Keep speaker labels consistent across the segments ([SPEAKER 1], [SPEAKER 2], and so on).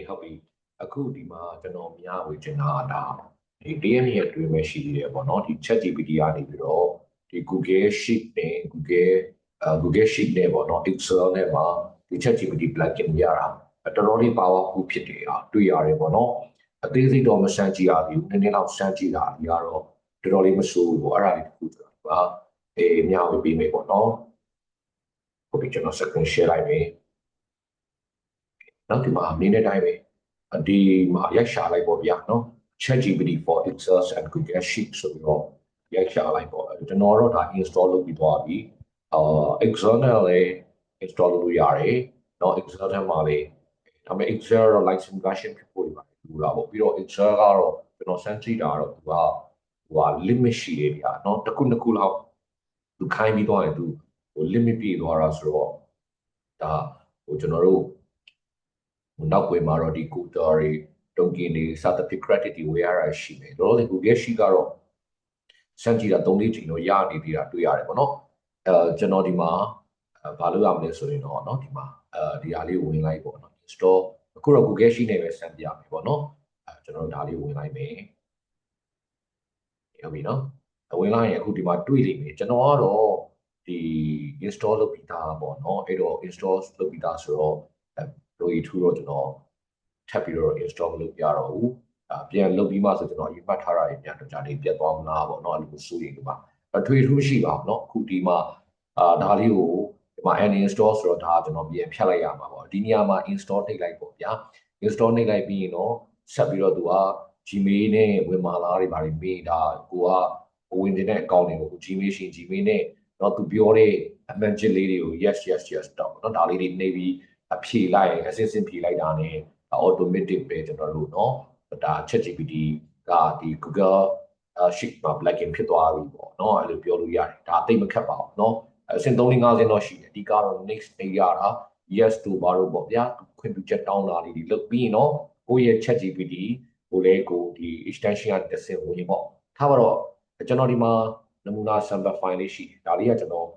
[SPEAKER 1] ဟုတ်ပြီအခုဒီမှာကျွန်တော်မြင်ဝေချင်တာဒါဒီတရားရဲ့အတွင်းပဲရှိသေးတယ်ပေါ့နော်ဒီ ChatGPT ကနေပြီးတော့ဒီ Google Sheet နဲ့ Google Sheet နဲ့ပေါ့နော် Excel နဲ့မှာဒီ ChatGPT plugin ရတာတော်တော်လေး powerful ဖြစ်တယ်တွေ့ရတယ်ပေါ့နော်အသေးစိတ်တော့မစမ်းကြည့်ရဘူးနည်းနည်းတော့စမ်းကြည့်တာဒီကတော့တော်တော်လေးမဆိုးဘူးအဲ့ဒါလေးတစ်ခုကျွန်တော်ကမျှဝေပေးမယ်ပေါ့နော်ဟုတ်ပြီကျွန်တော် screen share လိုက်မယ်နောက်ဒီမှာမင်းတဲ့တိုင်းပဲဒီမှာရိုက်ရှာလိုက်ပေါ့ဗျာနော် ChatGPT for Excel and Google Sheet ဆိုပြီးတော့ရိုက်ရှာလိုက်ပေါ့ကျွန်တော်တော့ဒါ install လုပ်ပြီးသွားပြီExcel နဲ့လည်း install လုပ်လို့ရတယ်เนาะ Excel ထဲမှာလည်းဒါပေမဲ့ Excel တော့ license version ဖြစ်ဖို့ပါလို့လာပေါ့ပြီးတော့ Excel ကတော့ကျွန်တော်စမ်းကြည့်တာတော့သူကlimit ရှိတယ်ဗျာเนาะတစ်ခုနှစ်ခုလောက်သူခိုင်းပြီးသွားရင်သူlimit ပြည့်သွားတာဆိုတော့ဒါကျွန်တော်တို့နောက်ွယ်မှာတော့ဒီ quota တွေ token တွေစသဖြင့် credit တွေဝယ်ရတာရှိတယ်။တော့ဒီ Google Sheet ကတော့စမ်းကြည့်တာ3-4ချိန်တော့ရနေသေးတာတွေ့ရတယ်ပေါ့နော်။ကျွန်တော်ဒီမှာဘာလို့ရမလဲဆိုရင်တော့เนาะဒီမှာဒီဟာလေးဝင်လိုက်ပေါ့နော် install အခုတော့ Google Sheet နဲ့ပဲစမ်းပြမယ်ပေါ့နော်။ကျွန်တော်ဒါလေးဝင်လိုက်မယ်။ဟုတ်ပြီနော်။ဝင်လိုက်ရင်အခုဒီမှာတွေ့လိမ့်မယ်ကျွန်တော်ကတော့ဒီ install လုပ်ပြီးသားပေါ့နော်။အဲ့တော့ install လုပ်ပြီးသားဆိုတော့လိုရီထူတော့ကျွန်တော်ထပ်ပြီးတော့ install လုပ်ပြတော့ဘူးပြန်လုပ်ပြီးမှဆိုကျွန်တော်အရင်မှတ်ထားတာပြန်တော့ကြာလေးပြတ်သွားမလားပေါ့เนาะအဲ့လိုစိုးရိမ်နေပါထွေထူးရှိပါဘူးเนาะအခုဒီမှာဒါလေးကိုဒီမှာ uninstall ဆိုတော့ဒါကျွန်တော်ပြန်ဖြတ်လိုက်ရမှာပေါ့ဒီနေရာမှာ install နှိပ်လိုက်ပေါ့ဗျာ install နှိပ်လိုက်ပြီးရင်တော့ဆက်ပြီးတော့သူက Gmail နဲ့ဝင်မာလာတွေဘာတွေမေးတာကိုကဝင်နေတဲ့ account တွေကို Gmail ရှင် Gmail နဲ့တော့သူပြောတဲ့အမှန်ချစ်လေးတွေကို yes yes yes တော့เนาะဒါလေးတွေနှိပ်ပြီးအဖြေလိုက်အစစ်စစ်ဖြေလိုက်တာ ਨੇ automatic ပဲကျွန်တော်တို့เนาะဒါ ChatGPT ကဒီ Google Sheet မှာ plugin ဖြစ်သွားပြီပေါ့เนาะအဲ့လိုပြောလို့ရတယ်ဒါသိမခက်ပါဘူးเนาะအဆင့်3-5ဆင့်တော့ရှိတယ်အဓိကတော့ next နေရတာ yes to ဘာလို့ပေါ့ဗျာခွင့်ပြုချက်တောင်းတာလေးတွေလုပ်ပြီးเนาะကိုယ့်ရဲ့ ChatGPT ကိုလည်းကိုဒီ extension ကတစ်ဆင့်ဝင်ပေါ့ထားပါတော့ကျွန်တော်ဒီမှာနမူနာ sample file လေးရှိတယ်ဒါလေးကကျွန်တော်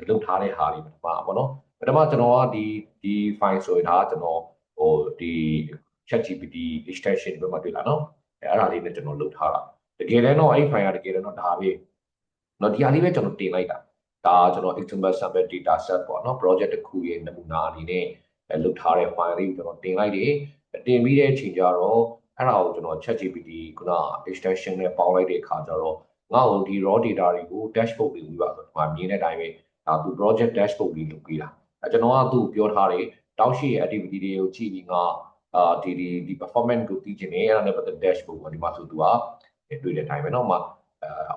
[SPEAKER 1] လုပ်ထားတဲ့ဟာလေးပါပေါ့เนาะပထမကျွန်တော်ကဒီ file ဆိုရင်ဒါကကျွန်တော်ဒီ ChatGPT extension ဘက်မှာတွေ့လာเนาะအဲ့ဒါလေးနဲ့ကျွန်တော်လုပ်ထားတာတကယ်လည်းတော့အဲ့ file ကတကယ်လည်းတော့ဒါပဲเนาะဒီဟာလေးပဲကျွန်တော်တင်လိုက်တာဒါကျွန်တော် example sample data set ပေါ့เนาะ project တစ်ခုရဲ့နမူနာအနေနဲ့လုပ်ထားတဲ့ file လေးကိုကျွန်တော်တင်လိုက်တယ်တင်ပြီးတဲ့အချိန်ကျတော့အဲ့ဒါကိုကျွန်တော် ChatGPT ခုန extension နဲ့ပေါင်းလိုက်တဲ့အခါကျတော့ငါ့ကိုဒီ raw data တွေကို dashboard တွေပြီးပါဆိုဒီမှာမြင်တဲ့အတိုင်းပဲဒါသူ project dashboard တွေလုပ်ပေးတာကျွန်တော်ကသူ့ပြောထားတယ်တောက်ရှိရဲ့ activity တွေကိုကြည့်ပြီးငါဒီ performance ကိုသိချင်တယ်အဲ့ဒါနဲ့ပတ်သက် dashboard ကိုဒီမှာဆိုသူကတွေ့တဲ့အတိုင်းပဲเนาะမှာ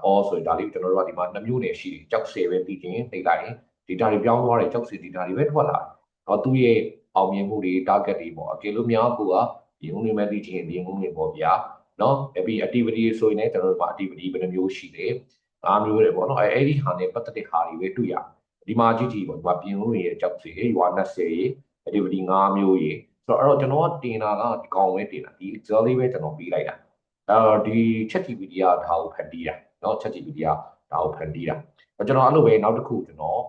[SPEAKER 1] all ဆိုဒါလေးကျွန်တော်တို့ကဒီမှာ2မျိုးနဲ့ရှိတယ်ကြောက်10ပဲသိချင်သိလိုက်ရင် data တွေပြောင်းသွားတယ်ကြောက်10 data တွေပဲထွက်လာတယ်သူ့ရဲ့အောင်မြင်မှုတွေ target တွေပေါ့အကယ်လို့များကိုကဒီဦးနေမဲ့သိချင်ဒီဦးနေပေါ့ဗျာเนาะပြီး activity ဆိုရင်လည်းကျွန်တော်တို့က activity ဘယ်နှမျိုးရှိတယ်5မျိုးတယ်ပေါ့เนาะအဲ့ဒီဟာနဲ့ပတ်သက်တဲ့ဟာတွေပဲတွေ့ရဒီမှာကြည့်ကြည့်ပေါ့ဒီမှာပြင်ဦးရဲ့ကြောက်10ရွာ20ရေ activity 5မျိုးရေဆိုတော့အဲ့တော့ကျွန်တော်ကတင်တာကဒီကောင်ပဲတင်တာဒီ Excel လေးပဲကျွန်တော်ပြီးလိုက်တာဒီ ChatGPT ကဒါကိုဖန်တီးတာเนาะ ChatGPT ကဒါကိုဖန်တီးတာကျွန်တော်အဲ့လိုပဲနောက်တစ်ခုကျွန်တော်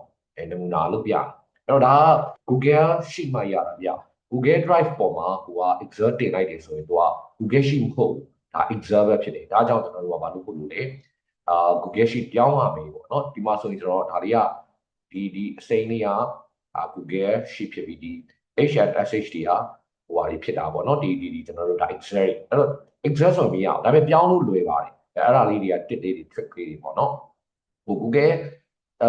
[SPEAKER 1] နမူနာလုပ်ပြအဲ့တော့ဒါက Google Sheet မှာရတာဗျ Google Drive ပေါ်မှာဟိုက Excel တင်လိုက်တယ်ဆိုရင်သူက Google Sheet မဟုတ်ဒါ Excel ပဲဖြစ်တယ်ဒါကြောင့်ကျွန်တော်တို့ကဘာလို့ပို့လို့လဲGoogle Sheet ပြောင်းရမယ်ပေါ့เนาะဒီမှာဆိုရင်ကျွန်တော်ဒါတွေကဒီအစိမ်းလေးကGoogle Sheet ဖြစ်ပြီးဒီ HTML/SH တွေကဟိုဟာတွေဖြစ်တာပေါ့เนาะဒီကျွန်တော်တို့ဒါ Excel တွေအဲ့တော့ Excel ဆိုရင်မရအောင်ဒါပေမဲ့ပြောင်းလို့လွယ်ပါတယ်အဲ့ဒါလေးတွေက tip လေးတွေ trick လေးတွေပေါ့เนาะဟို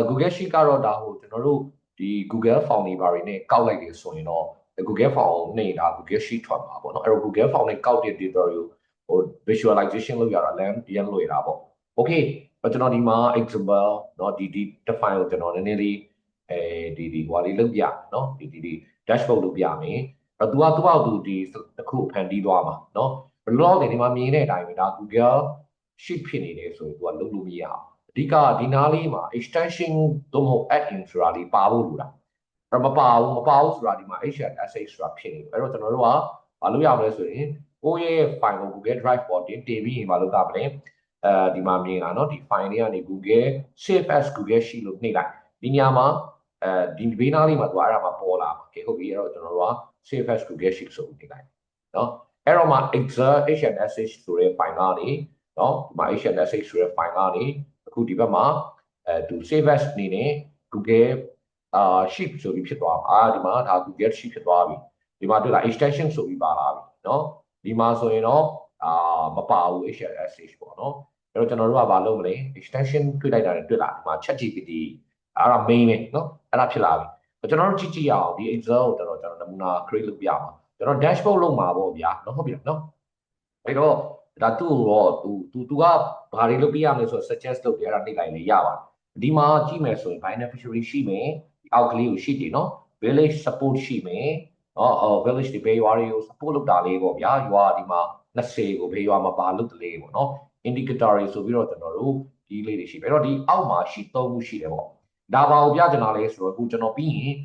[SPEAKER 1] Google Sheet ကတော့ဒါဟိုကျွန်တော်တို့ဒီ Google Form တွေဘာတွေနဲ့ကောက်လိုက်တယ်ဆိုရင်တော့ Google Form နဲ့ဒါ Google Sheet ထွက်မှာပေါ့เนาะအဲ့တော့ Google Form နဲ့ကောက်တဲ့ data တွေကိုဟို visualization လုပ်ရတာလည်းရန်လွယ်တာပေါ့ okay ကျွန်တော်ဒီမှာ example เนาะဒီ define ကိုကျွန်တော်နည်းနည်းလေးဒီဟိုလေးလုပ်ပြเนาะဒီ dashboard လုပ်ပြမယ်သူကသူဒီတစ်ခုဖန်တီးသွားမှာเนาะဘယ်လိုလဲဒီမှာမြင်တဲ့အတိုင်းပဲဒါ Google Sheet ဖြစ်နေတယ်ဆိုရင်သူကလုပ်လို့မရအောင်အဓိကဒီနားလေးမှာ extension သို့မဟုတ် add-in ဆိုတာလေးပါဖို့လိုတာမပါဘူးဆိုတာဒီမှာ HTML/SH ဆိုတာဖြစ်နေတယ်အဲ့တော့ကျွန်တော်တို့ကမလုပ်ရမလဲဆိုရင်ကိုယ့်ရဲ့ file ကို Google Drive ပေါ်တင်ပြီးရင်မလုပ်တာမလဲဒီမှာမြင်တာเนาะဒီ file လေးကနေ Google Save as Google Sheet လို့နှိပ်လိုက်ဒီညမှာဒီဘေးနားလေးမှာသူအဲ့ဒါမှာပေါ်လာမှာကဲဟုတ်ပြီအဲ့တော့ကျွန်တော်တို့က save as Google Sheet ဆိုပြီးလိုက်နော်အဲ့တော့မှ Excel HNSH ဆိုတဲ့ file ကနေနော်ဒီမှာ HNSH ဆိုတဲ့ file ကနေအခုဒီဘက်မှာသူ save as အနေနဲ့ Google sheet ဆိုပြီးဖြစ်သွားမှာဒီမှာဒါ Google sheet ဖြစ်သွားပြီဒီမှာတွေ့လား extension ဆိုပြီးပါလာပြီနော်ဒီမှာဆိုရင်တော့မပါဘူး HNSH ပေါ့နော်အဲ့တော့ကျွန်တော်တို့ကဘာလုပ်မလဲ extension တွေ့လိုက်တာနဲ့တွေ့လားဒီမှာ ChatGPT အဲ့ဒါ main ပဲနော်အဲ့ဒါဖြစ်လာပြီကျွန်တော်တို့ကြည့်ရအောင်ဒီ Excel ကိုကျွန်တော်နမူနာ create လုပ်ပြမှာကျွန်တော် dashboard လုပ်မှာပေါ့ဗျာနော်ဟုတ်ပြီနော်အဲ့တော့ဒါသူ့တော့သူကဘာတွေလုပ်ပြရမလဲဆိုတော့ suggest လုပ်တယ်အဲ့ဒါနှိပ်လိုက်လေရပါတယ်ဒီမှာကြည့်မယ်ဆိုရင် beneficiary ရှိမယ်ဒီအောက်ကလေးကိုရှိတယ်နော် village support ရှိမယ်နော်village တွေဘေးရွာတွေကို support လုပ်တာလေးပေါ့ဗျာရွာဒီမှာ20ကိုဘေးရွာမှာပါလုပ်တယ်လေးပေါ့နော် indicator တွေဆိုပြီးတော့ကျွန်တော်တို့ဒီလေးတွေရှိပြီအဲ့တော့ဒီအောက်မှာရှိ3ခုရှိတယ်ပေါ့ဒါပါကိုပြချင်တာလဲဆိုတော့အခုကျွန်တော်ပြီးရင်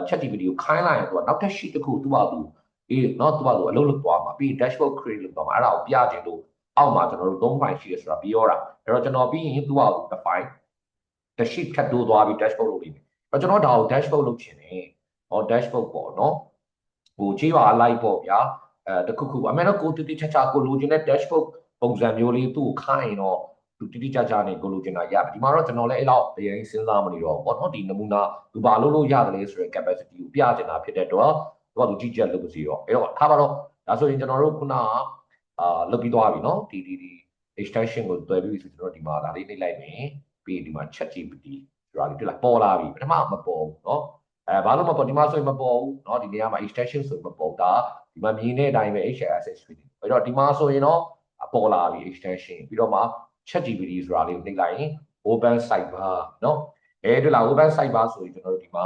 [SPEAKER 1] ChatGPT ကိုခိုင်းလိုက်ရင်သူကနောက်ထပ် sheet တစ်ခုသူ့ဘာသူနော်သူ့ဘာသူအလုပ်လုပ်သွားမှာပြီးရင် dashboard create လုပ်သွားမှာအဲ့ဒါကိုပြချင်လို့အောက်မှာကျွန်တော်တို့3 file ရှိရဆိုတာပြောတာအဲ့တော့ကျွန်တော်ပြီးရင်သူ့ဘာသူတစ် file တစ် sheet ထပ်တိုးသွားပြီး dashboard လုပ်နေတယ်အဲ့တော့ကျွန်တော်ဒါကို dashboard လုပ်ချင်တယ်ဟော dashboard ပေါ့နော်ဟိုကြည့်ပါလိုက်ပေါ့ဗျာတခုခုအမေတော့ကိုတိတိကျကျကိုလိုချင်တဲ့ dashboard ပုံစံမျိုးလေးသူ့ကိုခိုင်းရင်တော့သူတိတိကျကျနဲ့ကိုလိုချင်တာရဒီမှာတော့ကျွန်တော်လည်းအဲ့လောက်အရင်စဉ်းစားမနေတော့ဘူးပေါ့နော်ဒီနမူနာသူဘာလုပ်လို့ရတယ်လဲဆိုတဲ့ capacity ကိုပြချင်တာဖြစ်တဲ့တော့သူကသူကြည့်ချက်လုပ်စီတော့အဲ့တော့ထားပါတော့ဒါဆိုရင်ကျွန်တော်တို့ခုနကလုပ်ပြီးသွားပြီနော်ဒီ extension ကိုတွဲပြီးဆိုကျွန်တော်ဒီမှာဒါလေးနှိပ်လိုက်မယ်ပြီးဒီမှာ ChatGPT ဆိုတာလေးတွေ့လားပေါ်လာပြီပထမမပေါ်ဘူးနော်ဘာလို့မပေါ်ဒီမှာဆိုရင်မပေါ်ဘူးเนาะဒီနေရာမှာ extension ဆိုမပေါ်တာဒီမှာမြင်တဲ့အတိုင်းပဲ HRSS ဖြစ်တယ်အဲ့တော့ဒီမှာဆိုရင်တော့ပေါ်လာပြီ extension ပြီးတော့မှ ChatGPT ဆိုတာလေးကိုနှိပ်လိုက်ရင် open sidebar เนาะတွေ့လား open sidebar ဆိုရင်ကျွန်တော်တို့ဒီမှာ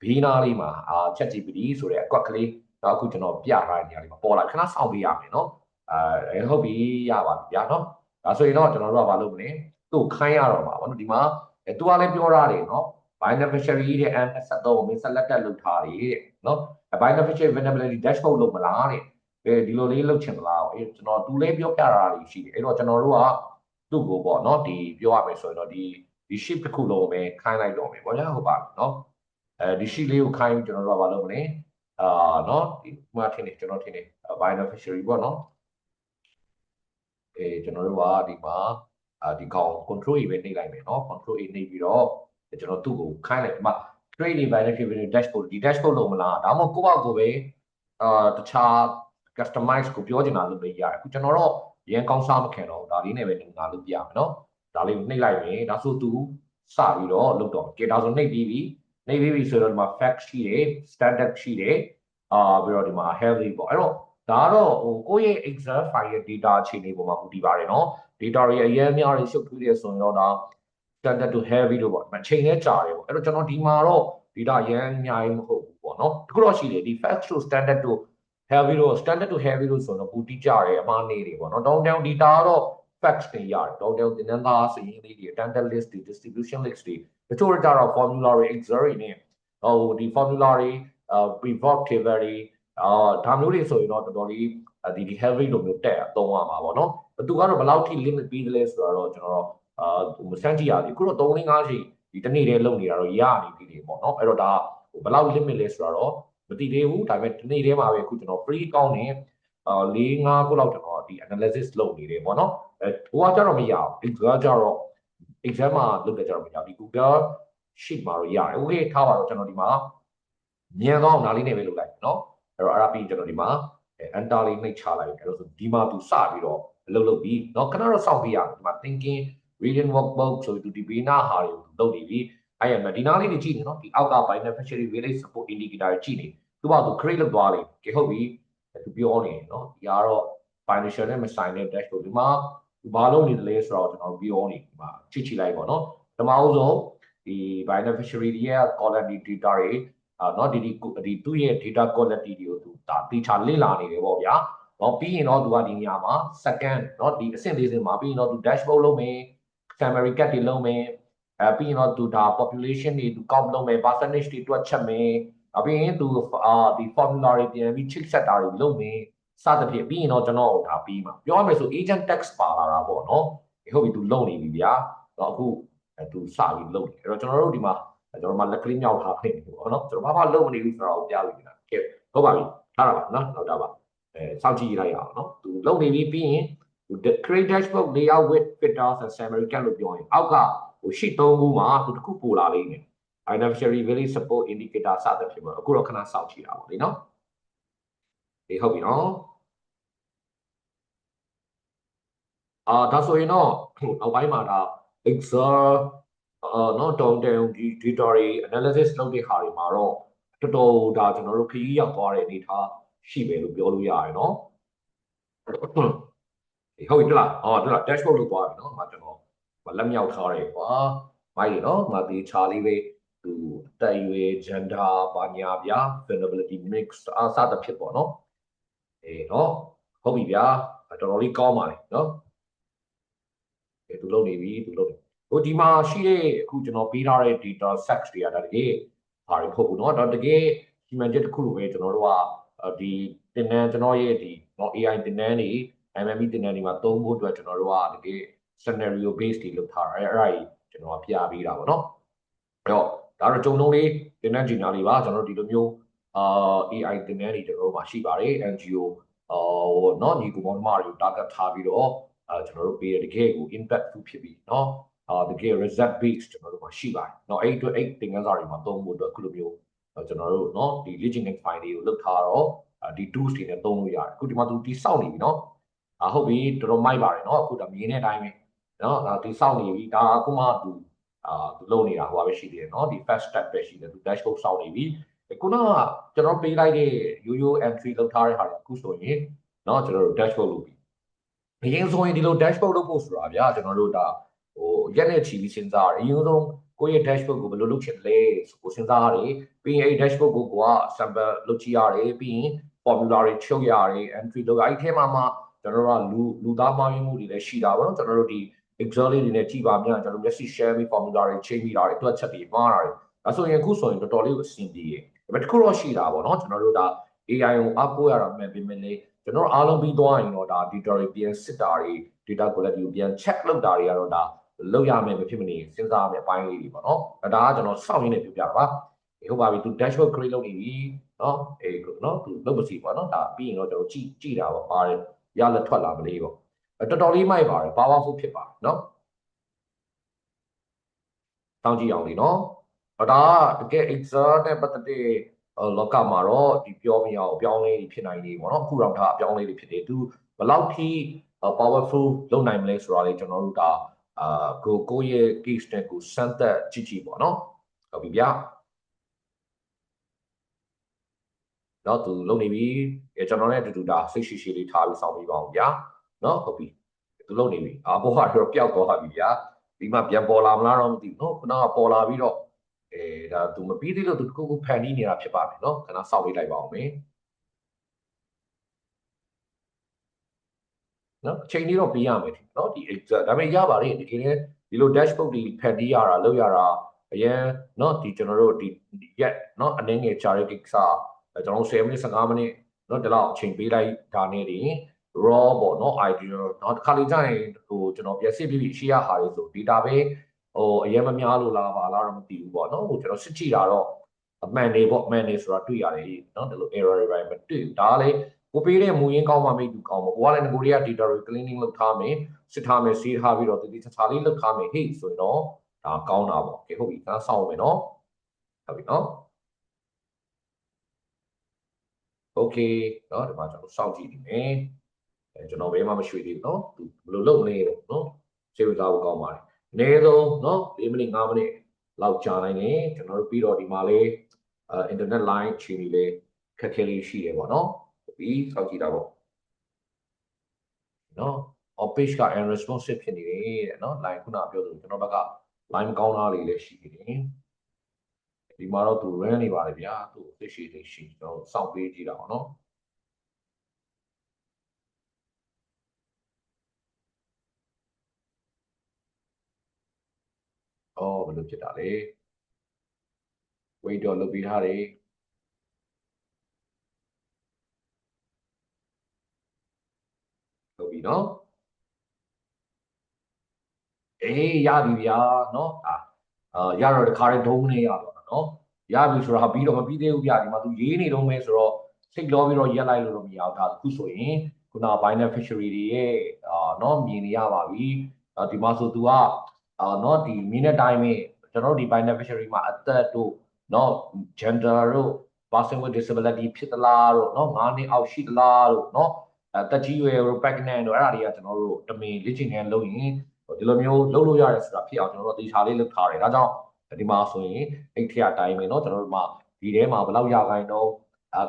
[SPEAKER 1] ဘေးနားလေးမှာChatGPT ဆိုတဲ့အကွက်ကလေးတော့အခုကျွန်တော်ပြထားတဲ့နေရာလေးမှာပေါ်လာခဏစောင့်ပေးရမယ်เนาะဟုတ်ပြီရပါပြီဗျာเนาะဒါဆိုရင်တော့ကျွန်တော်တို့ကဘာလုပ်မလဲသူ့ခိုင်းရတော့မှာဗောနော်ဒီမှာသူကလည်းပြောရတယ်เนาะbeneficiary တဲ့ M23 ကိုမင်း selected လုပ်ထားတယ်တဲ့နော် beneficiary vulnerability dashboard လုပ်မလားတဲ့ဒီလိုလေးလုပ်ချင်မလားကျွန်တော်သူလေးပြောပြတာလေးရှိတယ်အဲ့တော့ကျွန်တော်တို့ကသူ့ကိုပေါ့နော်ဒီပြောရမယ်ဆိုရင်တော့ဒီ sheet တစ်ခုလုံးပဲခိုင်းလိုက်တော့မယ်ပေါ့ညာဟုတ်ပါနော်ဒီ sheet လေးကိုခိုင်းပြီးကျွန်တော်တို့ကဘာလုပ်မလဲနော်ဒီမှာထင်တယ်ကျွန်တော်ထင်တယ် beneficiary ပေါ့နော်ကျွန်တော်တို့ကဒီမှာဒီကောင် control A ပဲနှိပ်လိုက်မယ်နော် control A နှိပ်ပြီးတော့ကျွန်တော်သူ့ကိုခိုင်းလိုက်ဒီမှာ trade beneficiary dashboard ဒီ dashboard လုံးမလားဒါမှမဟုတ်ကိုယ့်ဘာကိုပဲတခြား customize ကိုပြောချင်တာလုပ်လို့ရတယ်အခုကျွန်တော်တော့ရန်ကောင်းစားမခင်တော့ဒါလေးနဲ့ပဲငါလုပ်ပြရမယ်နော်ဒါလေးကိုနှိပ်လိုက်ရင်ဒါဆိုသူစပြီးတော့လုပ်တော့ကဲဒါဆိုနှိပ်ပြီးပြီဆိုတော့ဒီမှာ fact ရှိတယ် standard ရှိတယ်ပြီးတော့ဒီမှာ heavy ပေါ့အဲ့တော့ဒါကတော့ဟိုကိုယ့်ရဲ့ Excel file ရဲ့ data အခြေအနေပေါ်မှာမူတည်ပါတယ်နော် data တွေအများများတွေရှုပ်ထွေးတယ်ဆိုရင်တော့ဒါ standard to heavy လို့ပေါ့ချိန်နဲ့ကြာတယ်ပေါ့အဲ့တော့ကျွန်တော်ဒီမှာတော့ data အများကြီးမဟုတ်ဘူးပေါ့နော်တခုတော့ရှိတယ်ဒီ fact to standard to heavy လို့ standard to heavy လို့ဆိုတော့ပူတိကြတယ်အမှားနေတယ်ပေါ့နော်တောင်းတောင်း data တော့ facts တွေရတယ်တောင်းတောင်းတင်နေတာစရင်းလေးတွေ standard list တွေ distribution list တွေတချို့ကြတော့ formula တွေ Excel တွေနဲ့ဟိုဒီ formula တွေpivot table တွေဒါမျိုးတွေဆိုရင်တော့တော်တော်လေးဒီ heavy လိုမျိုးတက်သုံးရမှာပေါ့နော်သူကတော့ဘယ်လောက်ထိ limit ပြီးတယ်လဲဆိုတော့ကျွန်တော်မစမ်းကြည့်ရသေးဘူးအခုတော့3 5ရှိဒီတစ်နေ့တည်းလုံနေတာတော့ရနေပြီလေပေါ့နော်အဲ့တော့ဒါဘယ်လောက် limit လဲဆိုတော့မသိသေးဘူးဒါပေမဲ့ဒီနေ့တည်းမှာပဲအခုကျွန်တော် free account နဲ့4 5ခုလောက်ကျွန်တော်ဒီ analysis လုပ်နေတယ်ပေါ့နော်ဟိုကကြတော့မရဘူး Excel ကြတော့ Excel မှာလုပ်တဲ့ကြတော့မရဘူးဒီ Google Sheet မှာတော့ရတယ် okay ထားပါတော့ကျွန်တော်ဒီမှာမြင်တော့နားလေးနဲ့ပဲလုပ်လိုက်နော်အဲ့တော့အဲ့ဒါပြီးကျွန်တော်ဒီမှာ enter လေးနှိပ်ချလိုက်အဲ့တော့ဆိုဒီမှာသူစပြီးတော့အလုပ်လုပ်ပြီးเนาะခဏတော့စောင့်ပေးရမယ်ဒီမှာ thinking reading workbook ဆိုပြီးဒီဘေးနာဟာတွေလုပ်နေပြီအဲ့ရမယ်ဒီနားလေးတွေကြည့်နေเนาะဒီအောက်က beneficiary village support indicator တွေကြည့်နေသူကသူ create လုပ်သွားလိမ့်ကဲဟုတ်ပြီသူပြောနေเนาะဒီကတော့ financial နဲ့မဆိုင်တဲ့ dashboard ဒီမှာဘာလုပ်နေတယ်လဲဆိုတော့ကျွန်တော်ပြောနေဒီမှာကြည့်လိုက်ပေါ့เนาะပထမဦးဆုံးဒီ beneficiary ရဲ့ column data တွေเนาะဒီသူ့ရဲ့ data quality တွေကိုသူဒါတေချာလေ့လာနေတယ်ပေါ့ဗျာเนาะပြီးရင်တော့သူကဒီနေရာမှာ second เนาะဒီအဆင့်၄ဆင့်မှာပြီးရင်တော့သူ dashboard လုပ်မယ် summary cut တွေလုပ်မယ်ပြီးရင်တော့သူဒါ population တွေသူ count လုပ်မယ် percentage တွေတွက်ချက်မယ်ပြီးရင်သူဒီ formula တွေပြန်ပြီး check set တာတွေလုပ်မယ်စသဖြင့်ပြီးရင်တော့ကျွန်တော်ဒါပြီးမှာပြောရမယ်ဆို agent text ပါလာတာပေါ့เนาะဟုတ်ပြီသူလုပ်နေပြီဗျာเนาะအခုသူစပြီးလုပ်နေအဲ့တော့ကျွန်တော်တို့ဒီမှာကျွန်တော်မှလက်ကလေးမြောက်ထားခဲ့ပြီပေါ့နော်ကျွန်တော်ဘာမှလုပ်မနေဘူးဆိုတော့ကြားလို့နေတာကဲ ဟုတ်ပါပြီထားတာပါနော်နောက်တာပါစောင့်ကြည့်လိုက်ရအောင်နော်သူလုံနေပြီးပြီးရင် create dashboard layout with filters and summary ကလို့ပြောရင်အောက်ကဟို sheet 3ခုမှာသူတစ်ခုပို့လာလိမ့်မယ် beneficiary really support indicator စသဖြင့်ပေါ့အခုတော့ခဏစောင့်ကြည့်တာပေါ့လေနော်ဒီဟုတ်ပြီနော်ဒါဆိုရင်တော့နောက်ပိုင်းမှာဒါ Excel နော်တောင်းတန်ဒီ data တွေ analysis လုပ်တဲ့ခါတွေမှာတော့တော်တော်ဒါကျွန်တော်တို့ခရီးရောက်သွားတဲ့အနေထားရှိပဲလို့ပြောလို့ရတယ်နော်ဟုတ်ပြီလားဟုတ်လား dashboard လို့သွားပြီနော်မှာကျွန်တော်လက်မြောက်ထားတယ်ကွာမိုက်ရနော်မှာဒီချာလေးပဲသူတက်ရွေ gender ဘာညာဗျာ vulnerability mix အစသဖြင့်ပေါ့နော်နော်ဟုတ်ပြီဗျာတော်တော်လေးကောင်းပါလေနော်သူလုပ်နေပြီသူလုပ်နေဟိုဒီမှာရှိတဲ့အခုကျွန်တော်ပေးထားတဲ့ data sets တွေကဒါတကယ်ဘာတွေဖို့ဘူးเนาะဒါတကယ်ဒီမှန်ချက်တစ်ခုလိုပဲကျွန်တော်တို့ကဒီတင်နန်းကျွန်တော်ရဲ့ဒီเนาะ AI တင်နန်းတွေ MME တင်နန်းတွေမှာသုံးဖို့အတွက်ကျွန်တော်တို့ကတကယ် scenario based တွေလုပ်ထားတယ်အဲ့ဒါကြီးကျွန်တော်ပြပေးတာပေါ့เนาะအဲ့တော့ဒါတော့ဂျုံလုံးလေးတင်နန်းဂျီနာလေးပါကျွန်တော်တို့ဒီလိုမျိုးAI တင်နန်းတွေကျွန်တော်တို့မှာရှိပါတယ် NGO เนาะညီကူမောင်နှမတွေကို target ထားပြီးတော့ကျွန်တော်တို့ပေးတဲ့တကယ်ကို impactful ဖြစ်ပြီးเนาะတကယ် result based ကျွန်တော်တို့မှာရှိပါတယ်เนาะအဲ့အတွက်အဲ့သင်ခန်းစာတွေမှာသုံးဖို့အတွက်အခုလိုမျိုးကျွန်တော်တို့เนาะဒီ legitimate file တွေကိုလုပ်ထားတော့ဒီ tools တွေနဲ့သုံးလို့ရတယ်အခုဒီမှာသူတိစောက်နေပြီเนาะဟုတ်ပြီတော်တော်မိုက်ပါတယ်เนาะအခုဒါမြင်တဲ့အတိုင်းပဲเนาะဒီစောက်နေပြီဒါအခုမှသူလုပ်နေတာဟိုပါပဲရှိသေးတယ်เนาะဒီ fast step ပဲရှိတယ်သူ dashboard စောက်နေပြီခုနကကျွန်တော်ပေးလိုက်တဲ့ yo entry လုပ်ထားတဲ့ဟာတွေအခုဆိုရင်เนาะကျွန်တော်တို့ dashboard လုပ်ပြီအရင်ဆိုရင်ဒီလို dashboard လုပ်ဖို့ဆိုတာဗျာကျွန်တော်တို့ဒါဟိုရက်နဲ့ချီပြီးစဉ်းစားရတယ်အရင်ဆုံးကိုယ့်ရဲ့ dashboard ကိုဘယ်လိုလုပ်ချင်လဲဆိုကိုစဉ်းစားရတယ်ပြီးရင်အဲ့ dashboard ကိုက sample လုပ်ကြည့်ရတယ်ပြီးရင် formula တွေချုပ်ရတယ် entry လုပ်ရအဲ့ထဲမှာကျွန်တော်တို့ကလူသားမှန်းမှုတွေလည်းရှိတာပေါ့နော်ကျွန်တော်တို့ဒီ Excel လေးတွေနဲ့ကြည့်ပါမြန်ကျွန်တော်မျက်စိ share ပြီး formula တွေချိန်ပြီးတာတွေတွက်ချက်ပြီးမှားတာတွေဒါဆိုရင်အခုဆိုရင်တော်တော်လေးကိုအဆင်ပြေတယ်ဒါပေမဲ့တခုတော့ရှိတာပေါ့နော်ကျွန်တော်တို့ဒါ AI ကိုအကိုရတာမှန်ပေမဲ့လေကျွန်တော်အားလုံးပြီးသွားရင်တော့ဒါ data တွေပြန်စစ်တာတွေ data quality ကိုပြန် check လုပ်တာတွေကတော့ဒါလုပ်ရမယ်မဖြစ်မနေစဉ်းစားရမယ်အပိုင်းလေးတွေပေါ့နော်ဒါကကျွန်တော်စောင့်ရင်းနဲ့ပြောပြတာပါဟုတ်ပါပြီသူ dashboard create လုပ်နေပြီเนาะเนาะသူလုပ်ပါစီပေါ့နော်ဒါပြီးရင်တော့ကျွန်တော်ကြည့်တာပေါ့ပါတယ်ရလက်ထွက်လာမလေးပေါ့တော်တော်လေးမိုက်ပါတယ် powerful ဖြစ်ပါတယ်เนาะတောင်းကြည့်အောင်လေเนาะဒါကတကယ် Excel နဲ့ပတ်သက်တဲ့လောကမှာတော့ဒီပြောမရအောင်အပြောင်းလဲတွေဖြစ်နိုင်နေပေါ့နော်အခုတော့ဒါအပြောင်းလဲတွေဖြစ်တယ်သူဘယ်လောက်ထိ powerful လုပ်နိုင်မလဲဆိုတာလေးကျွန်တော်တို့ဒါကိုရဲ့ case နဲ့ကိုစမ်းသပ်ကြည့်ပေါ့နော်ဟုတ်ပြီဗျာနော်သူလုံနေပြီကျွန်တော်နဲ့အတူတူဒါစိတ်ရှိရှိလေးထားပြီးစောင့်ပြီးပါအောင်ဗျာနော်ဟုတ်ပြီသူလုံနေပြီဘောကတော့ပျောက်သွားပြီဗျာဒီမှာပြန်ပေါ်လာမလားတော့မသိဘူးနော်ခုနကပေါ်လာပြီးတော့ဒါသူမပြီးသေးလို့သူတခုခုဖန်တီးနေတာဖြစ်ပါမယ်နော်ခဏစောင့်လေးလိုက်ပါအောင်မယ်နော်အချိန်လေးတော့ပေးရမယ်နော်ဒီ Excel ဒါပေမဲ့ရပါတယ်တကယ်လည်းဒီလို dashboard တွေဖန်တီးရတာလုပ်ရတာအရင်နော်ဒီကျွန်တော်တို့ဒီရက်နော်အနေငယ်ချာတဲ့ကိစ္စကျွန်တော်10မိနစ်15မိနစ်နော်ဒီလောက်အချိန်ပေးလိုက်ဒါနဲ့ဒီ raw ပေါ့နော် idea နော်တစ်ခါလေကြာရင်ဟိုကျွန်တော်ပြန်စစ်ပြီးရှေ့ရဟာတွေဆို data ပဲအရင်မများလို့လားပါလားတော့မသိဘူးပေါ့နော်ဟိုကျွန်တော်စစ်ကြည့်တာတော့အမှန်နေပေါ့အမှန်နေဆိုတာတွေ့ရတယ်နော်ဒီလို error တွေမတွေ့ဘူးဒါကလေကိုပေးတဲ့မူရင်းကောင်းမှမိတ်တူကောင်းပေါ့ကိုကလည်းငကိုတွေက data တွေ cleaning လုပ်ထားမယ်စစ်ထားမယ်စီးထားပြီးတော့တတိချာလေးလုပ်ထားမယ်ဟေ့ဆိုရင်တော့ဒါကောင်းတာပေါ့ကဲဟုတ်ပြီဒါစောင့်မယ်နော်ဟုတ်ပြီနော်โอเคเนาะဒီမှာကျွန်တော်စောင့်ကြည့်နေမယ်ကျွန်တော်ဘယ်မှမရွှေ့သေးဘူးเนาะသူဘယ်လိုလုပ်မလဲပေါ့เนาะစိတ်ဝင်စားဖို့ကောင်းပါတယ်အနည်းဆုံးเนาะ4မိနစ်5မိနစ်လောက်ကြာနိုင်တယ်ကျွန်တော်တို့ပြီးတော့ဒီမှာလေးinternet line ခြေနေလေးခက်ခဲလေးရှိတယ်ပေါ့เนาะပြီးစောင့်ကြည့်တာပေါ့เนาะ off page က unresponsive ဖြစ်နေတယ်တဲ့เนาะ line ခုနပြောသလိုကျွန်တော်ဘက်က line မကောင်းတာလေးလည်းရှိနေတယ်ဒီမှာတော့သူ run နေပါတယ်ဗျာသူသိရှိကျွန်တော်စောင့်ပေးကြည့်တာပေါ့เนาะဘယ်လိုဖြစ်တာလဲ wait တော့လုပ်ပြီးထားတယ်လုပ်ပြီးနော်ရပြီဗျာနော်ရတော့တခါတည်းဒုံးနေရတော့နော်ရပြီဆိုတာပြီးတော့မပြီးသေးဘူးဗျာဒီမှာသူရေးနေတော့မဲဆိုတော့ စိတ်လောပြီးတော့ရက်လိုက်လို့တော့မရဘူးဒါအခုဆိုရင်ခုန beneficiary တွေရဲ့နော်မြင်နေရပါပြီဒီမှာဆိုသူကနော်ဒီမြင်တဲ့တိုင်းပဲကျွန်တော်တို့ဒီ beneficiary မှာအသက်တို့နော် gender တို့ person with disability ဖြစ်သလားတို့နော်9နှစ်အောက်ရှိသလားတို့နော်တက်ကြီးရွယ်တို့ pregnant တို့အဲ့ဒါတွေကကျွန်တော်တို့တမင်လေ့ကျင့်ခန်းလုပ်ရင်ဒီလိုမျိုးလုပ်လို့ရတယ်ဆိုတာဖြစ်အောင်ကျွန်တော်တို့သေချာလေးလုပ်ထားတယ်ဒါကြောင့်ဒီမှာဆိုရင်အဲ့ထက်အတိုင်းပဲเนาะကျွန်တော်တို့မှာဒီထဲမှာဘယ်လောက်ရခိုင်တော့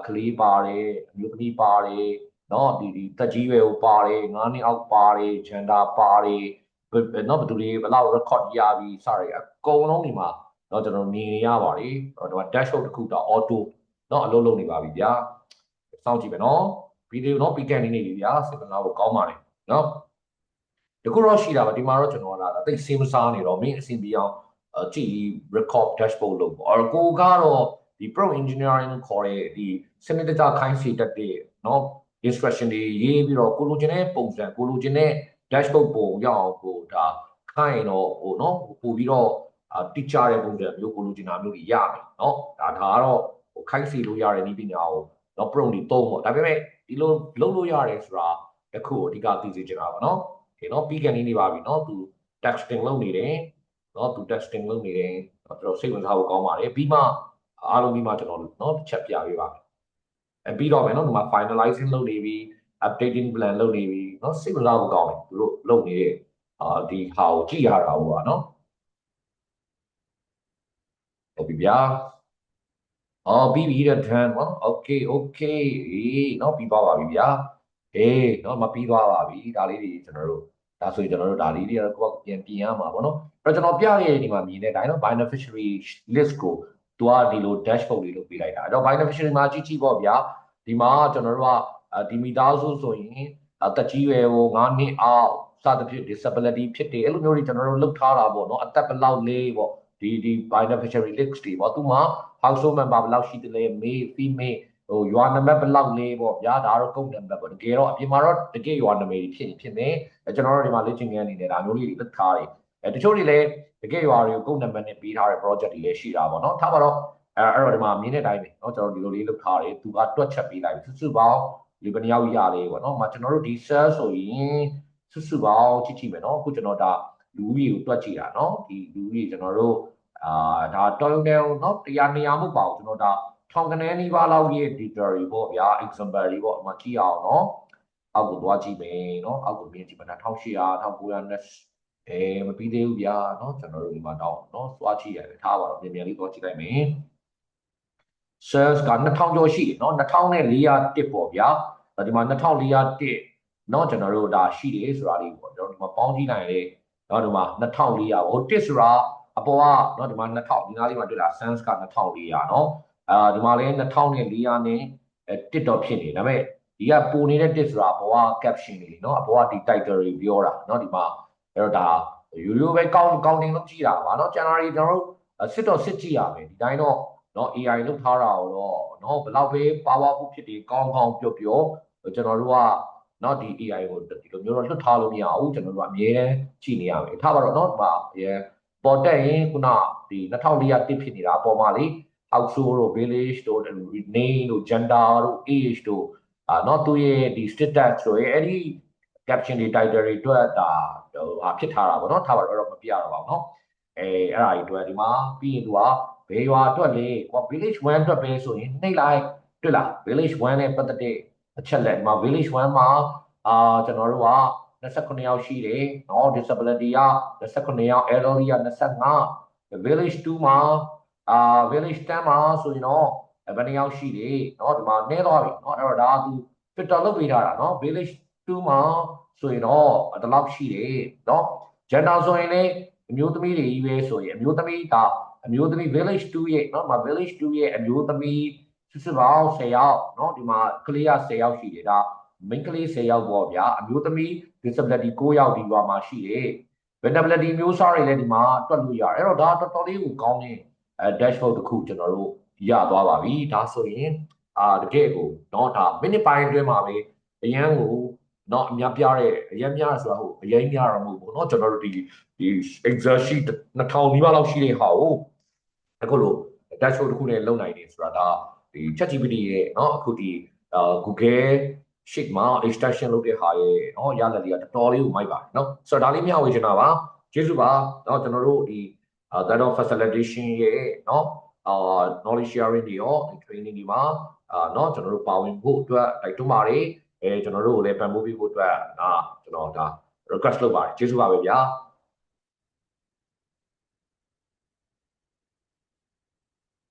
[SPEAKER 1] ကလေးပါတယ်အမျိုးသမီးပါတယ်เนาะဒီတက်ကြီးရွယ်ကိုပါတယ်9နှစ်အောက်ပါတယ် gender ပါတယ်เนาะဘယ်သူတွေဘယ်လောက် record ရပြီစရအကုန်လုံးဒီမှာเนาะကျွန်တော်မြင်နေရပါတယ်ဒီမှာ dashboard တစ်ခုတော့ auto เนาะအလုပ်လုပ်နေပါပြီဗျာစောင့်ကြည့်ပဲเนาะဗီဒီယိုเนาะပြီးကန်နေပြီဗျာစိတ်ကနာဖို့ကောင်းပါတယ်เนาะတခုတော့ရှိတာပါဒီမှာတော့ကျွန်တော်လာတာတိတ်စင်းမစားနေတော့မင်းအဆင်ပြေအောင်ကြည့် record dashboard လုပ်ပေါ့အော်ကိုကတော့ဒီ pro engineering ခေါ်တဲ့ဒီစနစ်တကျခိုင်းစေတတ်တဲ့เนาะ instruction တွေရေးပြီးတော့ကိုလိုချင်တဲ့ပုံစံကိုလိုချင်တဲ့ dashboard ပုံရအောင်ကိုဒါခိုင်းတော့ဟိုเนาะပို့ပြီးတော့တိကျတဲ့ပုံစံမျိုးကိုလိုချင်တာမျိုးတွေရမယ်เนาะဒါကတော့ဟိုခိုင်းစေလို့ရတဲ့နည်းပညာကိုเนาะ pro တွေသုံးပေါ့ဒါပေမဲ့ဒီလိုလုပ်လို့ရတယ်ဆိုတာတခုကိုအဓိကသိစေချင်တာပါเนาะโอเคเนาะပြီးကန်နေပါပြီเนาะသူ texting လုပ်နေတယ်เนาะသူ texting လုပ်နေတယ်ကျွန်တော်စိတ်ဝင်စားဖို့ကောင်းပါတယ်ပြီးမှအားလုံးပြီးမှကျွန်တော်เนาะတစ်ချက်ပြပေးပါမယ်ပြီးတော့မယ်เนาะဒီမှာ finalizing လုပ်နေပြီ updating plan လုပ်နေပြီเนาะစိတ်ဝင်စားဖို့ကောင်းတယ်သူတို့လုပ်နေတဲ့ဒီဟာကိုကြည့်ရတာဟုတ်ပါเนาะဟုတ်ပြီဗျာပြီးပြီတဲ့ done เนาะ okay okay เนาะပြီးသွားပါပြီဗျာเนาะမပြီးသွားပါပြီဒါလေးတွေကျွန်တော်တို့ဒါဆိုရင်ကျွန်တော်တို့ဒါလေးတွေကတော့ပြန်ပြင်ရမှာပေါ့နော်အဲ့တော့ကျွန်တော်ပြရတဲ့ဒီမှာမြင်တဲ့ဒါနော် beneficiary list ကိုသူကဒီလို dashboard လေးလုပ်ပေးလိုက်တာအဲ့တော့ beneficiary မှာကြည့်ပေါ့ဗျာဒီမှာကျွန်တော်တို့ကဒီမိသားစုဆိုရင်တက်ကြီးရွယ်ကို9နှစ်အောက်စသဖြင့် disability ဖြစ်တယ်အဲ့လိုမျိုးတွေကျွန်တော်တို့လုပ်ထားတာပေါ့နော်အသက်ဘယ်လောက်လေးပေါ့ဒီ beneficiary list တွေပေါ့သူမှာ household member ဘယ်လောက်ရှိတယ်လဲ male female ဟိုရွာနံပါတ်ဘယ်လောက်လေးပေါ့ဗျာဒါတော့ကုန်နံပါတ်ပေါ့တကယ်တော့အပြင်မှာတော့တကယ်ရွာနာမည်ဖြစ်နေကျွန်တော်တို့ဒီမှာလေ့ကျင့်ခန်းအနေနဲ့ဒါမျိုးလေးတွေလုပ်ထားတယ်တချို့တွေလည်းတကယ်ရွာတွေကိုကုန်နံပါတ်နဲ့ပေးထားတဲ့ project တွေလည်းရှိတာပေါ့နော်ထားပါတော့အဲ့တော့ဒီမှာမြင်တဲ့အတိုင်းပဲเนาะကျွန်တော်ဒီလိုလေးလုပ်ထားတယ်သူကတွက်ချက်ပေးလိုက်စုစုပေါင်းဒီဘယ်နှယောက်ရလေးပေါ့နော်ကျွန်တော်တို့ဒီ cell ဆိုရင်စုစုပေါင်းကြည့်မယ်เนาะအခုကျွန်တော်ဒါလူဦးရေကိုတွက်ကြည့်တာเนาะဒီလူဦးရေကျွန်တော်တို့ဒါတော်ရုံနဲ့เนาะ100 200မဟုတ်ပါဘူးကျွန်တော်ဒါထောင်ကနေနီးပါးလောက်ရဲ့ data တွေပေါ့ဗျာ example တွေပေါ့အမှကြည့်အောင်เนาะအောက်ကိုသွားကြည့်မယ်เนาะအောက်ကိုမြင်ကြည့်မယ်1800 1900မပြီးသေးဘူးဗျာเนาะကျွန်တော်တို့ဒီမှာတော့เนาะသွားကြည့်ရတယ်ထားပါတော့မြန်မြန်လေးသွားကြည့်လိုက်မယ် sales က2000ကျော်ရှိတယ်เนาะ2401ပေါ့ဗျာဒီမှာ2401เนาะကျွန်တော်တို့ဒါရှိတယ်ဆိုတာလေးပေါ့ကျွန်တော်ဒီမှာပေါင်းကြည့်နိုင်လေเนาะဒီမှာ2400ဟို1ဆိုတာအပေါ်ကเนาะဒီမှာ2000ဒီနားလေးမှာတွေ့တာ sales က2400เนาะဒီမှာလည်း2400နဲ့တစ်တော့ဖြစ်နေဒါပေမဲ့ဒီကပိုနေတဲ့တစ်ဆိုတာဘောက caption တွေเนาะဘောကဒီ title တွေပြောတာเนาะဒီမှာအဲ့တော့ဒါရိုးရိုးပဲကောင်းတင်လုပ်ကြည့်တာပါเนาะ January ကျွန်တော်တို့စစ်တော့စစ်ကြည့်ရမယ်ဒီတိုင်းတော့เนาะ AI လုပ်ထားတာတော့เนาะဘယ်လောက်ပဲ powerful ဖြစ်တယ်ကောင်းပျော့ကျွန်တော်တို့ကเนาะဒီ AI ကိုဒီလိုမျိုးတော့လွတ်ထားလို့မရဘူးကျွန်တော်တို့ကအမြဲတမ်းကြည့်နေရမယ်ထားပါတော့เนาะဒီမှာပေါ်တက်ရင်ခုနဒီ2400တစ်ဖြစ်နေတာအပေါ်မှာလေ household တို့ village တို့ name တို့ gender တို့ age တို့เนาะသူရဲ့ဒီ status ဆိုရင်အဲ့ဒီ caption တွေ title တွေအတွက်ဒါဖြစ်ထားတာပေါ့เนาะထားပါတော့မပြရတော့ပါဘူးเนาะအဲ့ဒါတွေအတွက်ဒီမှာပြီးရင်သူကဘယ်ရွာအတွက်လဲကွာ village 1အတွက်ပဲဆိုရင်နှိပ်လိုက်တွေ့လား village 1နဲ့ပတ်သက်တဲ့အချက်လက်ဒီမှာ village 1မှာကျွန်တော်တို့က29ယောက်ရှိတယ်เนาะ disability က29ယောက် elderly က25 village 2မှာvillage 10မှာဆိုရင်တော့ဘယ်နှယောက်ရှိတယ်เนาะဒီမှာနည်းသွားပြီเนาะအဲ့တော့ဒါသူ filter လုပ်ပေးထားတာเนาะ village 2မှာဆိုရင်တော့ဒီလောက်ရှိတယ်เนาะ gender ဆိုရင်လည်းအမျိုးသမီးတွေကြီးပဲဆိုရင်အမျိုးသမီးvillage 2ရဲ့เนาะမှာ village 2ရဲ့အမျိုးသမီးစုစုပေါင်း10ယောက်เนาะဒီမှာကလေးက10ယောက်ရှိတယ်ဒါမိန်းကလေး10ယောက်ပေါ့ဗျာအမျိုးသမီး disability 9ယောက်ဒီရွာမှာရှိတယ် vulnerability မျိုးစားတွေလည်းဒီမှာတွက်လို့ရတယ်အဲ့တော့ဒါတော်တော်လေးကိုကောင်းတဲ့ dashboard တစ်ခုကျွန်တော်တို့ရသွားပါပြီဒါဆိုရင်တကယ်ကိုเนาะဒါမိနစ်ပိုင်းအတွင်းမှာပဲအရန်ကိုเนาะအများပြတဲ့အရန်များဆိုတာဟုတ်အရင်များတော့မဟုတ်ဘူးเนาะကျွန်တော်တို့ဒီ Excel sheet 2000နီးပါးလောက်ရှိတဲ့ဟာကိုအခုလို dashboard တစ်ခုနဲ့လုပ်နိုင်တယ်ဆိုတာဒါဒီ ChatGPT ရဲ့เนาะအခုဒီ Google Sheet မှာ extension လုပ်တဲ့ဟာရဲ့เนาะရလဒ်လေးကတော်တော်လေးကိုမိုက်ပါတယ်เนาะဆိုတော့ဒါလေးမျှဝေချင်တာပါကျေးဇူးပါเนาะကျွန်တော်တို့ဒီ that of facilitation ရဲ့เนาะknowledge sharing တွေရော training တွေမှာเนาะကျွန်တော်တို့ပါဝင်ဖို့အတွက်တိုက်တွန်းပါတယ်ကျွန်တော်တို့ကိုလည်းပံ့ပိုးပေးဖို့အတွက်ကျွန်တော်ဒါ request လုပ်ပါတယ်ကျေးဇူးပါပဲဗျာ